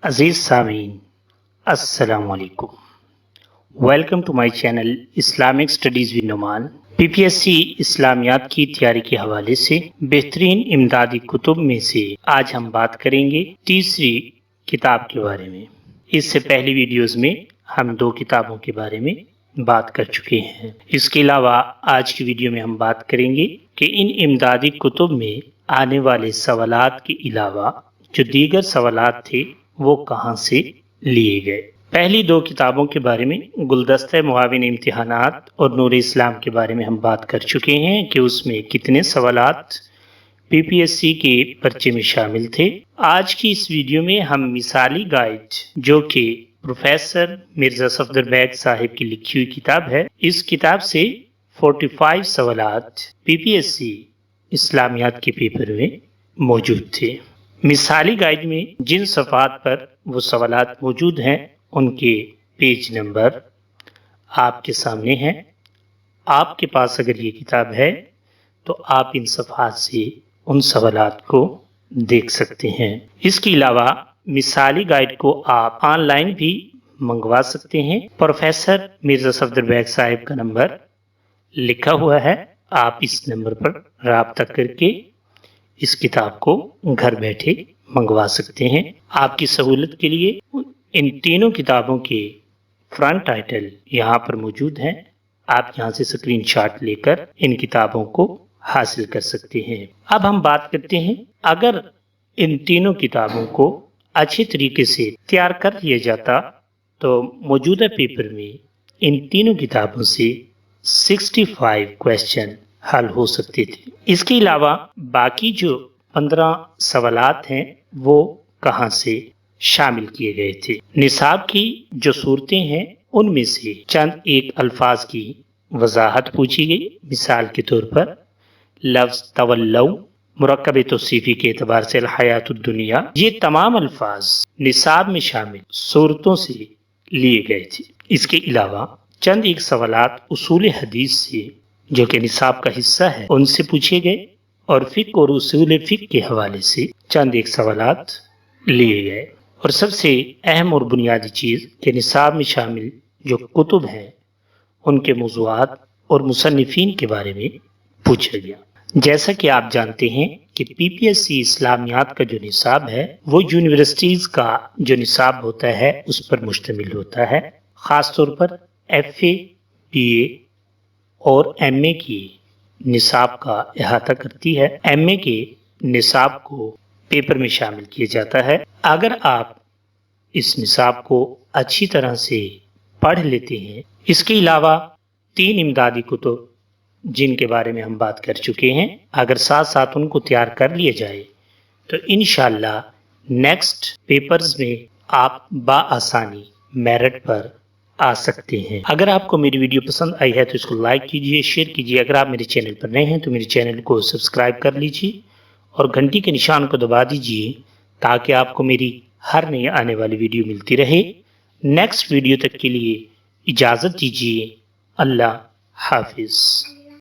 عزیز سامعین السلام علیکم، welcome to my channel Islamic studies with Noman. P P S C اسلامیات کی تیاری کے حوالے سے بہترین امدادی کتب میں سے آج ہم بات کریں گے تیسری کتاب کے بارے میں۔ اس سے پہلی ویڈیوز میں ہم 2 کتابوں کے بارے میں بات کر چکے ہیں۔ اس کے علاوہ آج کی ویڈیو میں ہم بات کریں گے کہ ان امدادی کتب میں آنے والے سوالات کے علاوہ جو دیگر سوالات تھے وہ کہاں سے لیے گئے۔ پہلی 2 کتابوں کے بارے میں گلدستہ معاون امتحانات اور نور اسلام کے بارے میں ہم بات کر چکے ہیں کہ اس میں کتنے سوالات پی پی ایس سی کے پرچے میں شامل تھے۔ آج کی اس ویڈیو میں ہم مثالی گائیڈ جو کہ پروفیسر مرزا صفدر بیگ صاحب کی لکھی ہوئی کتاب ہے، اس کتاب سے 45 سوالات پی پی ایس سی اسلامیات کے پیپر میں موجود تھے۔ مثالی گائیڈ میں جن صفحات پر وہ سوالات موجود ہیں ان کے پیج نمبر آپ کے سامنے ہیں۔ آپ کے پاس اگر یہ کتاب ہے تو آپ ان صفحات سے ان سوالات کو دیکھ سکتے ہیں۔ اس کے علاوہ مثالی گائیڈ کو آپ آن لائن بھی منگوا سکتے ہیں۔ پروفیسر مرزا صفدر بیگ صاحب کا نمبر لکھا ہوا ہے، آپ اس نمبر پر رابطہ کر کے اس کتاب کو گھر بیٹھے منگوا سکتے ہیں۔ آپ کی سہولت کے لیے ان تینوں کتابوں کے فرنٹ ٹائٹل یہاں پر موجود ہیں، آپ یہاں سے اسکرین شاٹ لے کر ان کتابوں کو حاصل کر سکتے ہیں۔ اب ہم بات کرتے ہیں، اگر ان تینوں کتابوں کو اچھے طریقے سے تیار کر لیا جاتا تو موجودہ پیپر میں ان تینوں کتابوں سے 65 کویسچن حل ہو سکتے تھے۔ اس کے علاوہ باقی جو 15 سوالات ہیں وہ کہاں سے شامل کیے گئے تھے۔ نصاب کی جو صورتیں ہیں ان میں سے چند ایک الفاظ کی وضاحت پوچھی گئی۔ مثال کے طور پر لفظ تولو مرکب توصیفی کے اعتبار سے الحیات الدنیا، یہ تمام الفاظ نصاب میں شامل صورتوں سے لیے گئے تھے۔ اس کے علاوہ چند ایک سوالات اصول حدیث سے جو کہ نصاب کا حصہ ہے ان سے پوچھے گئے، اور فقہ اور اصول فقہ کے حوالے سے چند ایک سوالات لیے گئے۔ اور سب سے اہم اور بنیادی چیز کہ نصاب میں شامل جو کتب ہیں ان کے موضوعات اور مصنفین کے بارے میں پوچھا گیا۔ جیسا کہ آپ جانتے ہیں کہ پی پی ایس سی اسلامیات کا جو نصاب ہے وہ یونیورسٹیز کا جو نصاب ہوتا ہے اس پر مشتمل ہوتا ہے۔ خاص طور پر ایف اے، بی اے اور ایم اے کی نصاب کا احاطہ کرتی ہے۔ ایم اے کے نصاب کو پیپر میں شامل کیا جاتا ہے۔ اگر آپ اس نصاب کو اچھی طرح سے پڑھ لیتے ہیں، اس کے علاوہ 3 امدادی کتب جن کے بارے میں ہم بات کر چکے ہیں، اگر ساتھ ساتھ ان کو تیار کر لیا جائے تو انشاءاللہ نیکسٹ پیپرز میں آپ بآسانی میرٹ پر آ سکتے ہیں۔ اگر آپ کو میری ویڈیو پسند آئی ہے تو اس کو لائک کیجئے، شیئر کیجئے۔ اگر آپ میرے چینل پر نئے ہیں تو میرے چینل کو سبسکرائب کر لیجئے اور گھنٹی کے نشان کو دبا دیجئے تاکہ آپ کو میری ہر نئی آنے والی ویڈیو ملتی رہے۔ نیکسٹ ویڈیو تک کے لیے اجازت دیجئے۔ اللہ حافظ۔